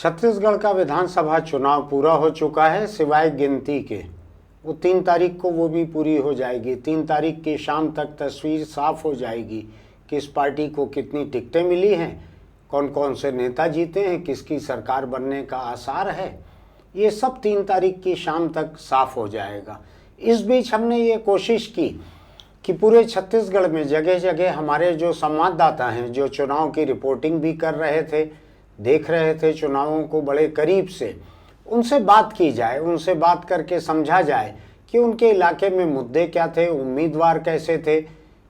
छत्तीसगढ़ का विधानसभा चुनाव पूरा हो चुका है सिवाय गिनती के। वो 3 तारीख को वो भी पूरी हो जाएगी। 3 तारीख की शाम तक तस्वीर साफ हो जाएगी, किस पार्टी को कितनी टिकटें मिली हैं, कौन कौन से नेता जीते हैं, किसकी सरकार बनने का आसार है। ये सब 3 तारीख की शाम तक साफ हो जाएगा। इस बीच हमने ये कोशिश की कि पूरे छत्तीसगढ़ में जगह जगह हमारे जो संवाददाता हैं, जो चुनाव की रिपोर्टिंग भी कर रहे थे, देख रहे थे चुनावों को बड़े करीब से, उनसे बात की जाए, उनसे बात करके समझा जाए कि उनके इलाके में मुद्दे क्या थे, उम्मीदवार कैसे थे।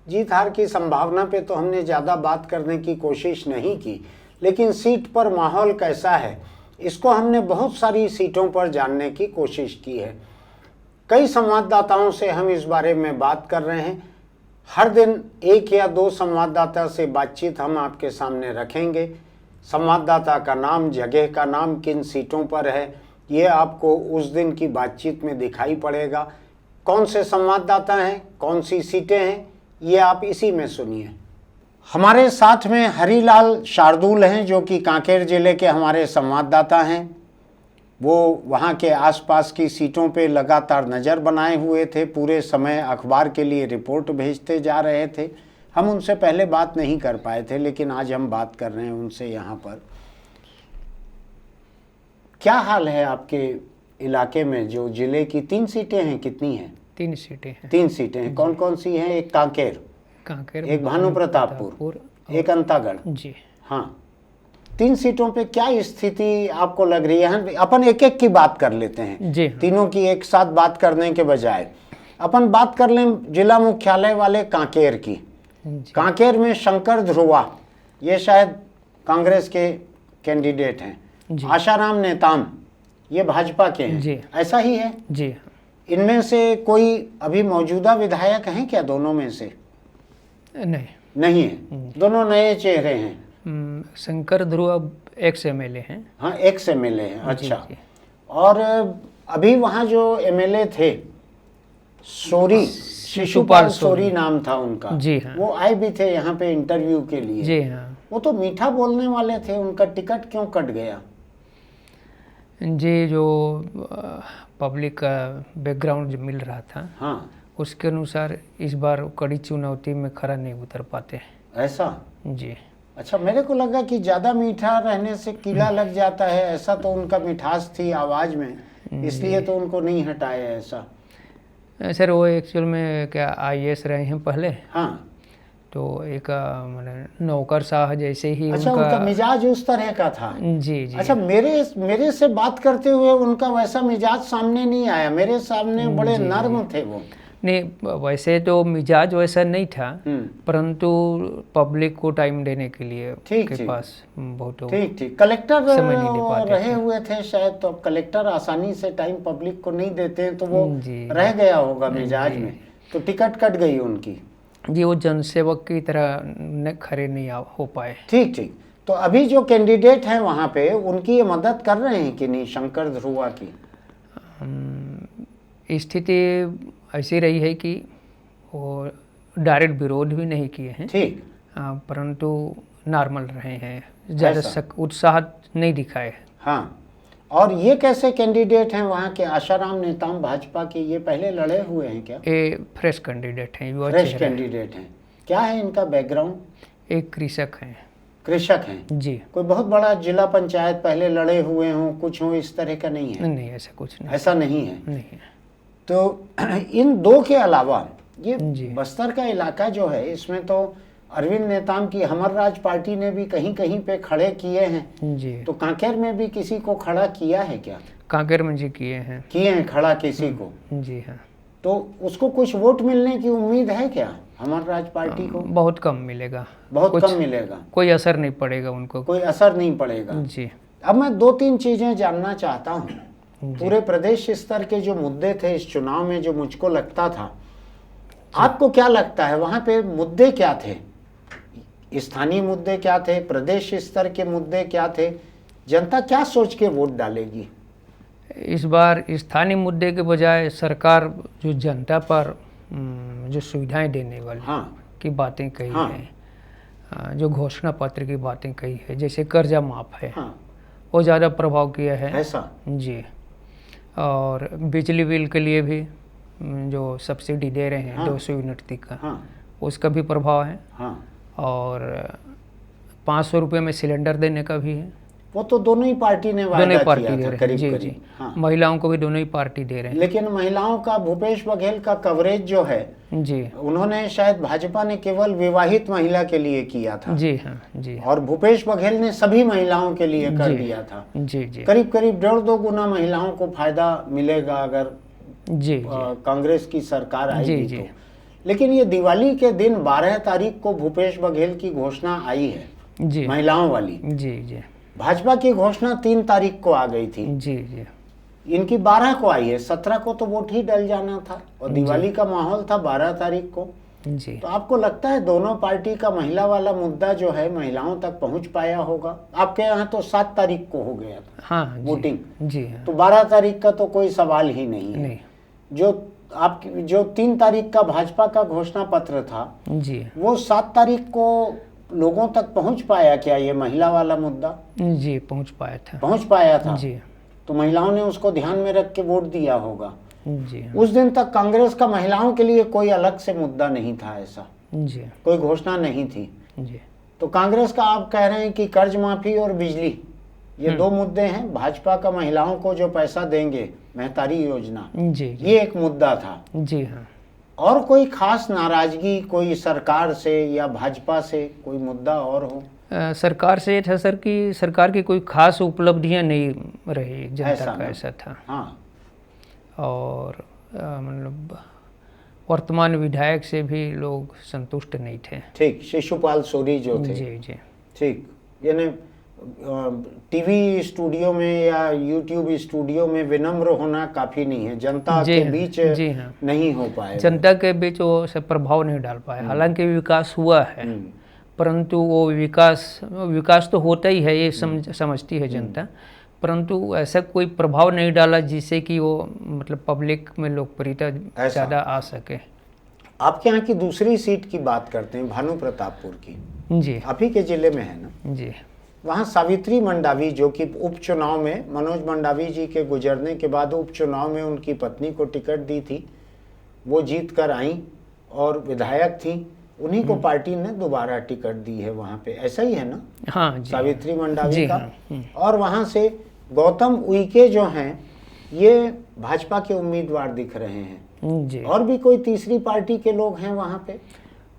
जीत हार की संभावना पे तो हमने ज़्यादा बात करने की कोशिश नहीं की, लेकिन सीट पर माहौल कैसा है इसको हमने बहुत सारी सीटों पर जानने की कोशिश की है। कई संवाददाताओं से हम इस बारे में बात कर रहे हैं। हर दिन 1 या 2 संवाददाता से बातचीत हम आपके सामने रखेंगे। संवाददाता का नाम, जगह का नाम, किन सीटों पर है, ये आपको उस दिन की बातचीत में दिखाई पड़ेगा। कौन से संवाददाता हैं, कौन सी सीटें हैं, ये आप इसी में सुनिए। हमारे साथ में हरीलाल शार्दूल हैं, जो कि कांकेर जिले के हमारे संवाददाता हैं। वो वहाँ के आसपास की सीटों पे लगातार नज़र बनाए हुए थे, पूरे समय अखबार के लिए रिपोर्ट भेजते जा रहे थे। हम उनसे पहले बात नहीं कर पाए थे, लेकिन आज हम बात कर रहे हैं उनसे यहाँ पर। क्या हाल है आपके इलाके में? जो जिले की 3 सीटें हैं, कितनी हैं? 3 सीटें हैं। 3 सीटें हैं। कौन कौन सी हैं? एक कांकेर, एक भानुप्रतापपुर, एक अंतागढ़। जी हाँ, 3 सीटों पे क्या स्थिति आपको लग रही है? अपन एक एक की बात कर लेते हैं जी। तीनों की एक साथ बात करने के बजाय अपन बात कर लें जिला मुख्यालय वाले कांकेर की। कांकेर में शंकर ध्रुवा, ये शायद कांग्रेस के कैंडिडेट हैं। आशाराम नेताम, ये भाजपा के हैं जी। ऐसा ही है जी। इनमें से कोई अभी मौजूदा विधायक हैं क्या? दोनों में से नहीं है, दोनों नए चेहरे हैं। शंकर ध्रुव एक्स एमएलए हैं। हाँ, एक्स एमएलए हैं। अच्छा। और अभी वहाँ जो एमएलए थे सोरी, शिशुपाल सोरी नाम था उनका। जी हाँ। वो आए भी थे यहाँ पे इंटरव्यू के लिए। जी हाँ। वो तो मीठा बोलने वाले थे, उनका टिकट क्यों कट गया? जी, जो पब्लिक का बैकग्राउंड जो मिल रहा था, हाँ, उसके अनुसार इस बार कड़ी चुनौती में खरा नहीं उतर पाते। ऐसा? जी। अच्छा, मेरे को लगा कि ज़्यादा मीठा रहने से कीड़ा लग जाता है, ऐसा तो उनका मिठास थी आवाज़ में, इसलिए तो उनको नहीं हटाया ऐसा। सर, वो एक्चुअल में क्या आईएएस रहे हैं पहले। हाँ, तो एक मतलब नौकरशाह जैसे ही अच्छा, उनका मिजाज उस तरह का था। जी जी। अच्छा, मेरे से बात करते हुए उनका वैसा मिजाज सामने नहीं आया। मेरे सामने बड़े नर्म थे वो। नहीं, वैसे तो मिजाज वैसा नहीं था, परंतु पब्लिक को टाइम देने के लिए के पास बहुत ठीक कलेक्टर समय नहीं दे पाते रहे हुए थे शायद, तो कलेक्टर आसानी से टाइम पब्लिक को नहीं देते हैं, तो वो रह गया होगा मिजाज में, तो टिकट कट गई उनकी। जी, वो जनसेवक की तरह खड़े नहीं हो पाए। ठीक। तो अभी जो कैंडिडेट हैं वहाँ पे, उनकी ये मदद कर रहे हैं कि नहीं, शंकर ध्रुवा की? स्थिति ऐसी रही है कि वो डायरेक्ट विरोध भी नहीं किए हैं। ठीक। परंतु नॉर्मल रहे हैं, ज़्यादा उत्साह नहीं दिखाए। हाँ, और ये कैसे कैंडिडेट हैं वहाँ के? आशाराम नेताम भाजपा के, ये पहले लड़े हुए हैं क्या? ये फ्रेश कैंडिडेट हैं, युवा फ्रेश कैंडिडेट हैं। क्या है इनका बैकग्राउंड? एक कृषक हैं। कृषक हैं जी। कोई बहुत बड़ा जिला पंचायत पहले लड़े हुए हों, कुछ हो, इस तरह का नहीं है? नहीं, ऐसा कुछ नहीं। ऐसा नहीं है? नहीं है। तो इन 2 के अलावा ये बस्तर का इलाका जो है, इसमें तो अरविंद नेताम की हमर राज पार्टी ने भी कहीं कहीं पे खड़े किए हैं। जी। तो कांकेर में भी किसी को खड़ा किया है क्या? कांकेर में जी किए हैं खड़ा किसी को। जी हाँ। तो उसको कुछ वोट मिलने की उम्मीद है क्या हमर राज पार्टी को? बहुत कम मिलेगा। बहुत कम मिलेगा। कोई असर नहीं पड़ेगा उनको। कोई असर नहीं पड़ेगा। जी। अब मैं 2-3 चीजें जानना चाहता हूँ। पूरे प्रदेश स्तर के जो मुद्दे थे इस चुनाव में, जो मुझको लगता था, आपको क्या लगता है वहां पे मुद्दे क्या थे? स्थानीय मुद्दे क्या थे? प्रदेश स्तर के मुद्दे क्या थे? जनता क्या सोच के वोट डालेगी? इस बार स्थानीय मुद्दे के बजाय सरकार जो जनता पर जो सुविधाएं देने वाली की बातें कही हैं, जो घोषणा पत्र की बातें कही है, जैसे कर्जा माफ है, वो ज़्यादा प्रभाव किया है। ऐसा जी। और बिजली बिल के लिए भी जो सब्सिडी दे रहे हैं, 200 यूनिट तक का, उसका भी प्रभाव है। और 500 रुपये में सिलेंडर देने का भी है। वो तो दोनों ही पार्टी ने वायदा किया था करीब जी, करीब। जी। महिलाओं को भी दोनों ही पार्टी दे रहे हैं। लेकिन महिलाओं का भूपेश बघेल का कवरेज जो है, जी, उन्होंने शायद भाजपा ने केवल विवाहित महिला के लिए किया था। जी हाँ, जी। और भूपेश बघेल ने सभी महिलाओं के लिए कर दिया था। जी, जी। करीब करीब 1.5-2 गुना महिलाओं को फायदा मिलेगा अगर जी, कांग्रेस की सरकार आएगी जी। तो। लेकिन ये दिवाली के दिन 12 तारीख को भूपेश बघेल की घोषणा आई है, जी, महिलाओं वाली। जी, जी। भाजपा की घोषणा 3 तारीख को आ गई थी, जी, जी। इनकी 12 को आई है। 17 को तो वोट ही डल जाना था और दिवाली का माहौल था 12 तारीख को। जी। तो आपको लगता है दोनों पार्टी का महिला वाला मुद्दा जो है महिलाओं तक पहुंच पाया होगा? आपके यहाँ तो 7 तारीख को हो गया था हाँ, वोटिंग। जी हाँ। तो 12 तारीख का तो कोई सवाल ही नहीं है। नहीं। जो 3 तारीख का भाजपा का घोषणा पत्र था, जी, वो 7 तारीख को लोगों तक पहुंच पाया क्या ये महिला वाला मुद्दा? जी, पहुंच पाया था। जी। तो महिलाओं ने उसको ध्यान में रख के वोट दिया होगा। जी, उस दिन तक कांग्रेस का महिलाओं के लिए कोई अलग से मुद्दा नहीं था, ऐसा जी, कोई घोषणा नहीं थी। जी। तो कांग्रेस का आप कह रहे हैं कि कर्ज माफी और बिजली, ये 2 मुद्दे हैं। भाजपा का महिलाओं को जो पैसा देंगे, महतारी योजना, जी, ये एक मुद्दा था। जी हाँ। और कोई खास नाराजगी कोई सरकार से या भाजपा से, कोई मुद्दा और हो? सरकार से था सर कि सरकार की कोई खास उपलब्धियां नहीं रही, जनता का ऐसा था। हाँ। और मतलब वर्तमान विधायक से भी लोग संतुष्ट नहीं थे। ठीक, शिशुपाल सोरी जो थे। जी, जी। ठीक, यानी टीवी स्टूडियो में या यूट्यूब स्टूडियो में विनम्र होना काफी नहीं है, जनता के बीच नहीं हो पाए। जनता के बीच वो से प्रभाव नहीं डाल पाए। हालांकि विकास हुआ है, परंतु वो विकास तो होता ही है, ये समझती है जनता, परंतु ऐसा कोई प्रभाव नहीं डाला जिससे कि वो मतलब पब्लिक में लोकप्रियता ज़्यादा आ सके। आपके यहाँ की दूसरी सीट की बात करते हैं, भानु प्रतापपुर की। जी। आप ही के जिले में है ना? जी। वहाँ सावित्री मंडावी, जो कि उपचुनाव में मनोज मंडावी जी के गुजरने के बाद उपचुनाव में उनकी पत्नी को टिकट दी थी, वो जीत कर आई और विधायक थी, उन्हीं को पार्टी ने दोबारा टिकट दी है वहाँ पे, ऐसा ही है ना? हाँ जी। सावित्री मंडावी जी का। हाँ। और वहाँ से गौतम उइके जो हैं, ये भाजपा के उम्मीदवार दिख रहे हैं। जी। और भी कोई तीसरी पार्टी के लोग हैं वहाँ पे?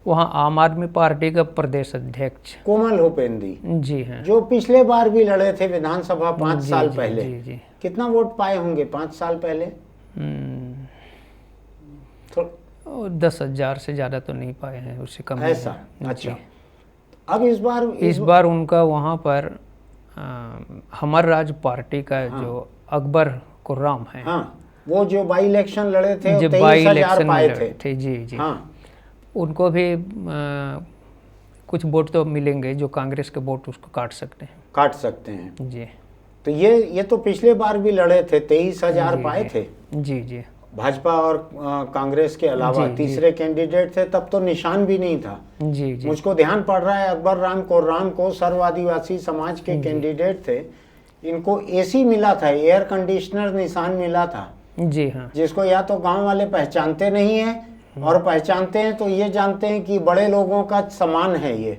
वहाँ आम आदमी पार्टी का प्रदेश अध्यक्ष कोमल हुपेंदी, जी हैं, जो पिछले बार भी लड़े थे विधानसभा 5 साल पहले। जी, जी। कितना वोट पाए होंगे 5 साल पहले? 10,000 से ज़्यादा तो नहीं पाए हैं, उससे कम। ऐसा? अच्छा। अब इस बार उनका वहाँ पर हमर राज पार्टी का जो अकबर कुर्राम है, हाँ, वो जो बाई इलेक्शन लड़े थे, जो बाई 23,000 इलेक्शन पाए थे। जी, जी। हाँ। उनको भी कुछ वोट तो मिलेंगे, जो कांग्रेस के वोट उसको काट सकते हैं। जी। तो ये तो पिछले बार भी लड़े थे, 23,000 पाए थे। जी, जी। भाजपा और कांग्रेस के अलावा तीसरे कैंडिडेट थे, तब तो निशान भी नहीं था। जी, जी। मुझको ध्यान पड़ रहा है अकबर राम कुर्राम को, सर्व आदिवासी समाज के कैंडिडेट थे, इनको एसी मिला था, एयर कंडीशनर निशान मिला था। जी हाँ। जिसको या तो गांव वाले पहचानते नहीं है, और पहचानते हैं तो ये जानते हैं कि बड़े लोगों का सामान है, ये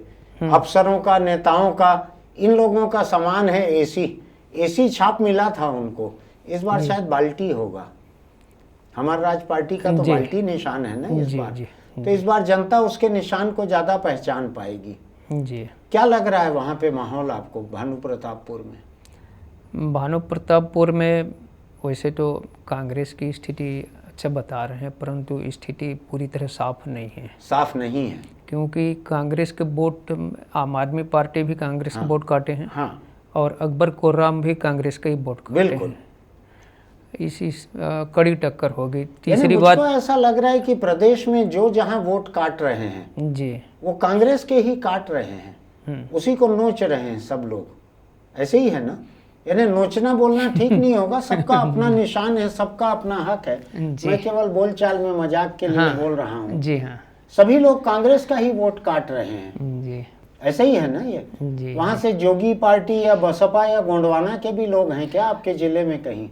अफसरों का, नेताओं का, इन लोगों का सामान है। एसी छाप मिला था उनको। इस बार शायद बाल्टी होगा, हमार राज पार्टी का तो बाल्टी निशान है ना इस बार। तो इस बार जनता उसके निशान को ज्यादा पहचान पाएगी। जी। क्या लग रहा है वहाँ पे माहौल आपको भानु प्रतापपुर में? भानु प्रतापपुर में वैसे तो कांग्रेस की स्थिति अच्छा बता रहे हैं, परंतु स्थिति पूरी तरह साफ नहीं है। क्योंकि कांग्रेस के वोट, आम आदमी पार्टी भी कांग्रेस के वोट काटे हैं। हाँ। और अकबर कुर्राम भी कांग्रेस के ही वोट काटे हैं। बिल्कुल। इसी कड़ी टक्कर होगी। तीसरी बात, ऐसा लग रहा है कि प्रदेश में जो जहां वोट काट रहे हैं जी, वो कांग्रेस के ही काट रहे हैं, उसी को नोच रहे हैं सब लोग, ऐसे ही है ना? यानी नोचना बोलना ठीक नहीं होगा, सबका अपना निशान है, सबका अपना हक है। मैं केवल बोलचाल में मजाक के लिए बोल रहा हूँ। जी हाँ। सभी लोग कांग्रेस का ही वोट काट रहे हैं। जी। ऐसे ही है ना ये? जी वहाँ से जोगी पार्टी या बसपा या गोंडवाना के भी लोग हैं क्या आपके जिले में कहीं?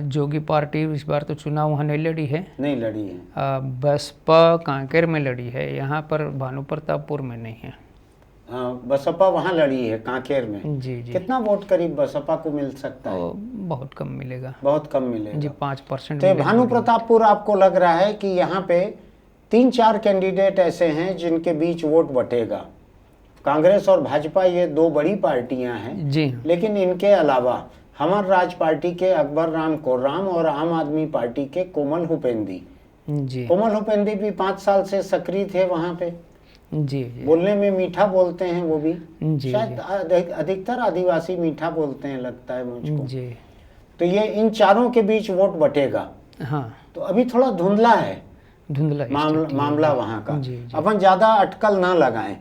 जोगी पार्टी इस बार तो चुनाव वहाँ नहीं लड़ी है। नहीं लड़ी है। बसपा कांकेर में लड़ी है, यहाँ पर भानु प्रतापपुर में नहीं है। बसपा वहाँ लड़ी है कांकेर में। जी जी। कितना वोट करीब बसपा को मिल सकता है? बहुत कम मिलेगा। बहुत कम मिलेगा जी, 5%। तो भानु प्रतापपुर आपको लग रहा है कि यहाँ पे 3-4 कैंडिडेट ऐसे हैं जिनके बीच वोट बटेगा? कांग्रेस और भाजपा ये दो बड़ी पार्टियां हैं जी, लेकिन इनके अलावा हमर राज पार्टी के अकबर राम कोर्राम और आम आदमी पार्टी के कोमल हुपेंदी। जी कोमल हुपेंदी भी 5 साल से सक्रिय थे वहाँ पे। जी जी बोलने में मीठा बोलते हैं वो भी। जी शायद अधिकतर आदिवासी मीठा बोलते हैं लगता है मुझको। जी। तो ये इन चारों के बीच वोट बटेगा। हाँ, तो अभी थोड़ा धुंधला है धुंधला मामला वहाँ का। जी जी। अपन ज्यादा अटकल ना लगाएं।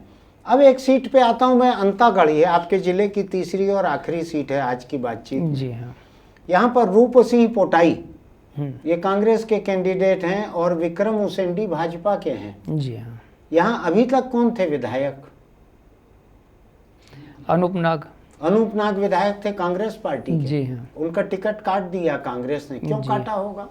अब एक सीट पे आता हूँ मैं, अंतागढ़, ये आपके जिले की तीसरी और आखिरी सीट है आज की बातचीत में। जी हाँ। यहाँ पर रूप सिंह पोटाई हम्म। ये कांग्रेस के कैंडिडेट हैं और विक्रम उसेंडी भाजपा के हैं। जी हाँ। यहाँ अभी तक कौन थे विधायक? अनूप नाग। अनूप नाग विधायक थे कांग्रेस पार्टी के। जी हाँ। उनका टिकट काट दिया कांग्रेस ने, क्यों जी। काटा होगा?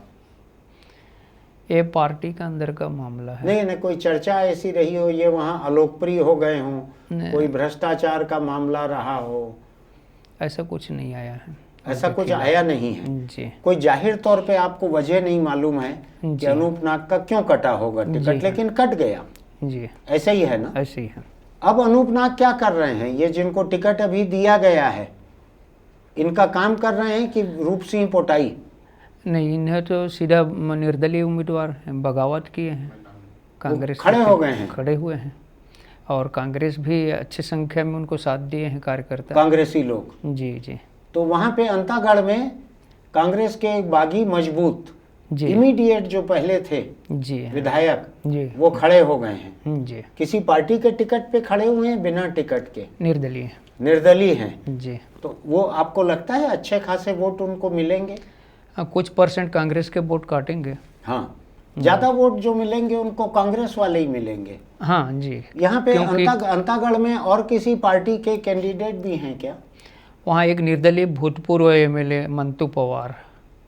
ये पार्टी का अंदर का मामला है। नहीं ना, कोई चर्चा ऐसी रही हो ये वहाँ अलोकप्रिय हो गए हों, नहीं। कोई भ्रष्टाचार का मामला रहा हो? ऐसा कुछ नहीं आया है। ऐसा कुछ आया नहीं है। जी कोई जाहिर तौर पे आपको वजह नहीं मालूम है कि जी। अनूप नाग का क्यों कटा होगा जी टिकट, हाँ। लेकिन कट गया। जी, ऐसे ही है ना? ऐसे ही है। अब अनूप नाग क्या कर रहे हैं? ये जिनको टिकट अभी दिया गया है इनका काम कर रहे हैं कि रूप सिंह पोटाई? नहीं, इन्हें तो सीधा निर्दलीय उम्मीदवार हैं, बगावत किए हैं कांग्रेस खड़े के, हो गए हैं। खड़े हुए हैं। और कांग्रेस भी अच्छी संख्या में उनको साथ दिए हैं कार्यकर्ता। कांग्रेसी लोग। जी जी तो वहां पे अंतागढ़ में कांग्रेस के बागी मजबूत जी इमीडिएट जो पहले थे जी हाँ, विधायक जी वो खड़े हो गए हैं। जी। किसी पार्टी के टिकट पे खड़े हुए हैं, बिना टिकट के निर्दलीय। निर्दलीय हैं। जी तो वो आपको लगता है अच्छे खासे वोट उनको मिलेंगे? हाँ, कुछ % कांग्रेस के वोट काटेंगे। हाँ, ज्यादा वोट जो मिलेंगे उनको कांग्रेस वाले ही मिलेंगे। हाँ जी। यहाँ पे क्योंकि अंतागढ़ में और किसी पार्टी के कैंडिडेट भी हैं क्या? वहाँ एक निर्दलीय भूतपूर्व MLA मंतू पवार,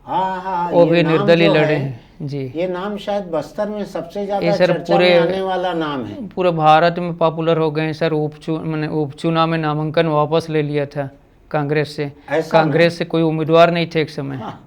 हाँ हाँ, वो ये भी नाम निर्दलीय जो लड़े है, हैं। जी, ये नाम शायद बस्तर में सबसे ये ज्यादा सर चर्चा में आने वाला नाम है। पूरे भारत में पॉपुलर हो गए हैं सर। मैंने उपचुनाव में नामांकन वापस ले लिया था कांग्रेस से। ऐसा कांग्रेस से कोई उम्मीदवार नहीं थे एक समय। हाँ।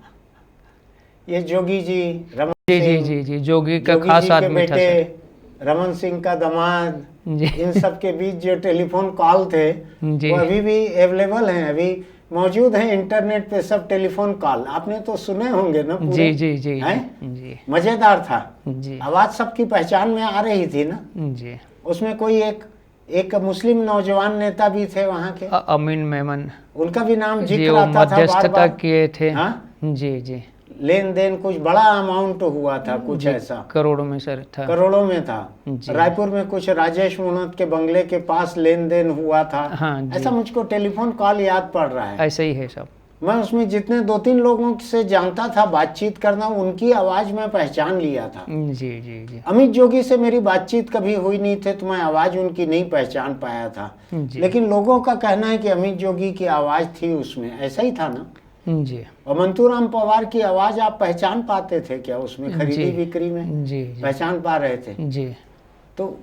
ये जोगी जी, रमन जी जी सिंह, जी जी, जोगी का जोगी खास जी के आदमी था बेटे, सर। रमन सिंह का दामाद, जी इन सब के बीच जो टेलीफोन कॉल थे जी वो अभी भी अवेलेबल हैं, अभी मौजूद हैं इंटरनेट पे सब टेलीफोन कॉल। आपने तो सुने होंगे ना पूरे? जी जी जी हैं? जी मजेदार था। जी आवाज सबकी पहचान में आ रही थी ना। जी। उसमें कोई एक मुस्लिम नौजवान नेता भी थे वहाँ के, अमीन मेमन उनका भी नाम जी, जिक्र वो आता था बार मध्यस्थता बार। किए थे। हाँ, जी जी, लेन देन कुछ बड़ा अमाउंट हुआ था, कुछ जी, ऐसा करोड़ों में सर था। करोड़ों में था। जी। रायपुर में कुछ राजेश मुनत के बंगले के पास लेन देन हुआ था। हाँ जी, ऐसा मुझको टेलीफोन कॉल याद पड़ रहा है। ऐसे ही है सब। मैं उसमें जितने 2-3 लोगों से जानता था बातचीत करना, उनकी आवाज में पहचान लिया था। जी जी जी अमित जोगी से मेरी बातचीत कभी हुई नहीं थी तो मैं आवाज उनकी नहीं पहचान पाया था, जी लेकिन लोगों का कहना है कि अमित जोगी की आवाज थी उसमें। ऐसा ही था ना? जी और मंतूराम पवार की आवाज आप पहचान पाते थे क्या उसमें, खरीदी जी। बिक्री में जी जी पहचान पा रहे थे? जी। तो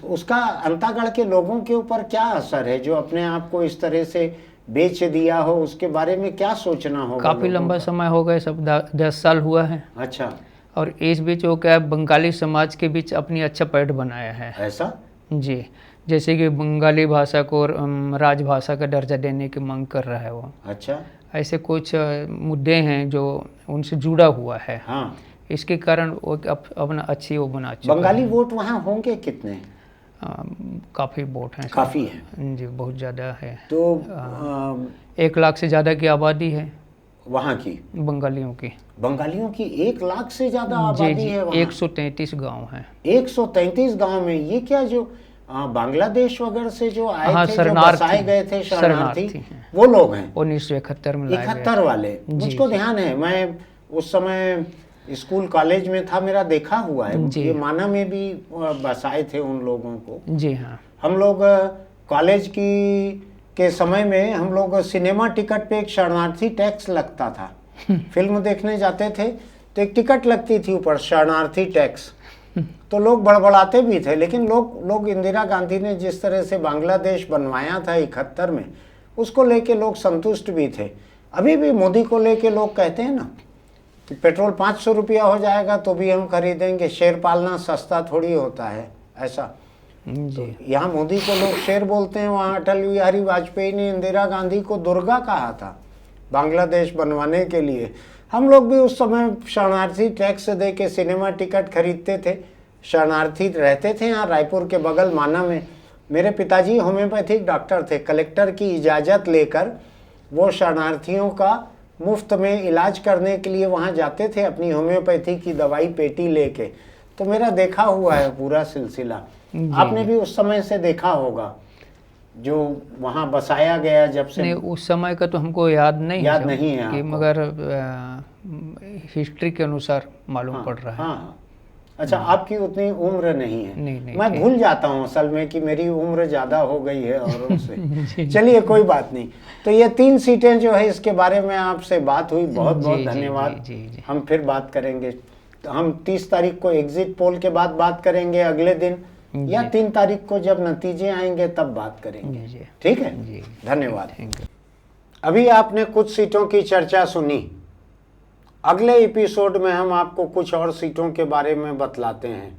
उसका अंतागढ़ के लोगों के ऊपर क्या असर है जो अपने आप को इस तरह से बेच दिया हो? उसके बारे में क्या सोचना होगा? काफ़ी लोगों लंबा का? समय हो गए सब, 10 साल हुआ है। अच्छा, और इस बीच वो क्या है, बंगाली समाज के बीच अपनी अच्छा पैठ बनाया है। ऐसा? जी, जैसे कि बंगाली भाषा को राजभाषा का दर्जा देने की मांग कर रहा है वो। अच्छा, ऐसे कुछ मुद्दे हैं जो उनसे जुड़ा हुआ है। हाँ। इसके कारण वो अपना अच्छी वो बना चुका बंगाली है। वोट वहाँ होंगे कितने? काफ़ी वोट हैं सर। काफी है जी, बहुत ज़्यादा है। तो 1 लाख से ज़्यादा की आबादी है वहाँ की बंगालियों की। बंगालियों की 1 लाख से ज्यादा जी आबादी जी, है वहाँ। 133 गांव हैं। 133 गांव में ये क्या जो बांग्लादेश वगैरह से जो आए हाँ, थे, जो शरणार्थी। बसाए गए थे शरणार्थी, हैं। वो लोग हैं? 1971 में लाए गए। 71 वाले। जी, मुझको जी। ध्यान है, मैं उस समय स्कूल कॉलेज में था, मेरा देखा हुआ है। जी। ये माना में भी बसाए थे उन लोगों को। जी हाँ। हम लोग कॉलेज के समय में हम लोग सिनेमा टिकट पे एक शरणार्थी टैक्स लगता था। फिल्म देखने जाते थे तो एक टिकट लगती थी ऊपर, शरणार्थी टैक्स। तो लोग बड़बड़ाते भी थे, लेकिन लोग इंदिरा गांधी ने जिस तरह से बांग्लादेश बनवाया था 71 में, उसको लेके लोग संतुष्ट भी थे। अभी भी मोदी को लेके लोग कहते हैं ना कि पेट्रोल 500 रुपया हो जाएगा तो भी हम खरीदेंगे, शेर पालना सस्ता थोड़ी होता है, ऐसा। जी। तो यहाँ मोदी को लोग शेर बोलते हैं, वहाँ अटल बिहारी वाजपेयी ने इंदिरा गांधी को दुर्गा कहा था बांग्लादेश बनवाने के लिए। हम लोग भी उस समय शरणार्थी टैक्स दे के सिनेमा टिकट खरीदते थे। शरणार्थी रहते थे यहाँ रायपुर के बगल माना में। मेरे पिताजी होम्योपैथिक डॉक्टर थे। कलेक्टर की इजाज़त लेकर वो शरणार्थियों का मुफ्त में इलाज करने के लिए वहाँ जाते थे, अपनी होम्योपैथी की दवाई पेटी लेके। तो मेरा देखा हुआ है पूरा सिलसिला। आपने भी उस समय से देखा होगा जो वहाँ बसाया गया जब से। नहीं, उस समय का तो हमको याद नहीं याद नहीं है कि, आपको? मगर हिस्ट्री के अनुसार मालूम पड़ रहा है। हाँ। अच्छा, आपकी उतनी उम्र नहीं है। नहीं, मैं भूल जाता हूँ असल में कि मेरी उम्र ज़्यादा हो गई है औरों से। चलिए कोई बात नहीं। तो ये 3 सीटें जो है, इसके बारे में आपसे बात हुई, बहुत बहुत धन्यवाद। हम फिर बात करेंगे। तो हम 30 तारीख को एग्जिट पोल के बाद बात करेंगे अगले दिन, या 3 तारीख को जब नतीजे आएंगे तब बात करेंगे। ठीक है, धन्यवाद। अभी आपने कुछ सीटों की चर्चा सुनी। अगले एपिसोड में हम आपको कुछ और सीटों के बारे में बतलाते हैं।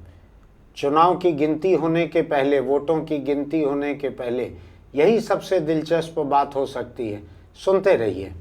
चुनाव की गिनती होने के पहले, वोटों की गिनती होने के पहले, यही सबसे दिलचस्प बात हो सकती है। सुनते रहिए।